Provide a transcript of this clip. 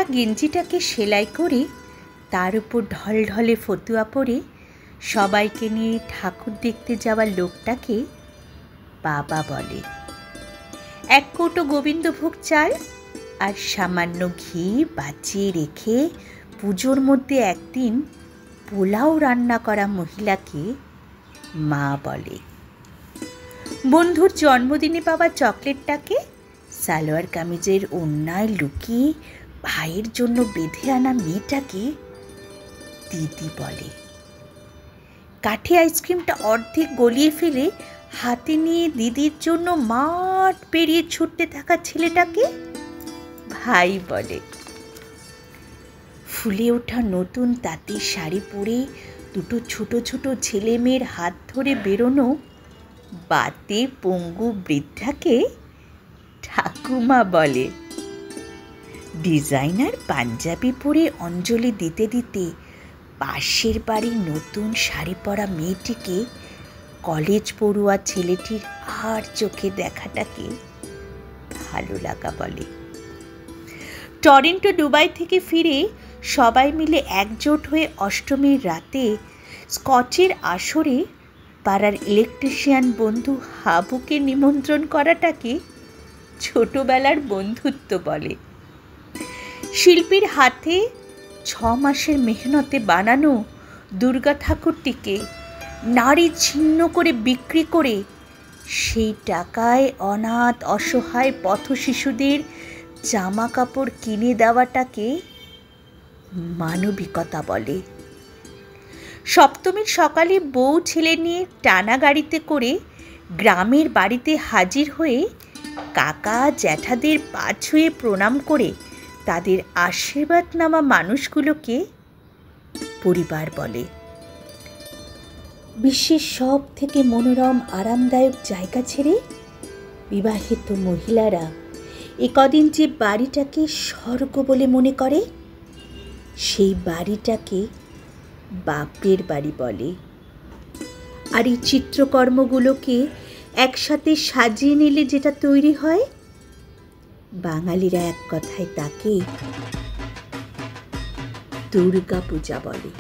ছেঁড়া গেঞ্জিটাকে সেলাই করে তার উপর ঢলঢলে ফতুয়া পরে সবাইকে নিয়ে ঠাকুর দেখতে যাওয়া লোকটাকে বাবা বলে। এক কৌটো গোবিন্দভোগ চাল আর সামান্য ঘি বাঁচিয়ে রেখে পুজোর মধ্যে একদিন পোলাও রান্না করা মহিলাকে মা বলে। বন্ধুর জন্মদিনে পাওয়া চকলেটটাকে সালোয়ার কামিজের ওড়নায় লুকিয়ে ভাইয়ের জন্য বেঁধে আনা মেয়েটাকে দিদি বলে। কাঠি আইসক্রিমটা অর্ধেক গলিয়ে ফেলে হাতে নিয়ে দিদির জন্য মাঠ পেরিয়ে ছুটতে থাকা ছেলেটাকে ভাই বলে। ফুলে ওঠা নতুন তাঁতের শাড়ি পরে দুটো ছোট ছোট ছেলে মেয়ের হাত ধরে বেরোনো বাতে পঙ্গু বৃদ্ধাকে ঠাকুমা বলে। ডিজাইনার পাঞ্জাবি পরে অঞ্জলি দিতে দিতে পাশের বাড়ির নতুন শাড়ি পরা মেয়েটিকে কলেজ পড়ুয়া ছেলেটির আর চোখে দেখাটাকে ভালো লাগা বলে। টরন্টো দুবাই থেকে ফিরে সবাই মিলে একজোট হয়ে অষ্টমীর রাতে স্কচের আসরে পাড়ার ইলেকট্রিশিয়ান বন্ধু হাবুকে নিমন্ত্রণ করাটাকে ছোটবেলার বন্ধুত্ব বলে। শিল্পীর হাতে 6 মাসের মেহনতে বানানো দুর্গা ঠাকুরটিকে নাড়ি ছিন্ন করে বিক্রি করে সেই টাকায় অনাথ অসহায় পথ শিশুদের জামা কাপড় কিনে দেওয়াটাকে মানবিকতা বলে। সপ্তমীর সকালে বউ ছেলে নিয়ে টানা গাড়িতে করে গ্রামের বাড়িতে হাজির হয়ে কাকা জ্যাঠাদের পা ছুঁয়ে প্রণাম করে তাদের আশীর্বাদ নেওয়া মানুষগুলোকে পরিবার বলে। বিশ্বের সব থেকে মনোরম আরামদায়ক জায়গা ছেড়ে বিবাহিত মহিলারা কদিন যে বাড়িটাকে স্বর্গ বলে মনে করে সেই বাড়িটাকে বাপের বাড়ি বলে। আর এই চিত্রকর্মগুলোকে একসাথে সাজিয়ে নিলে যেটা তৈরি হয় বাঙালিরা এক কথায় তাকে দুর্গা পূজা বলে।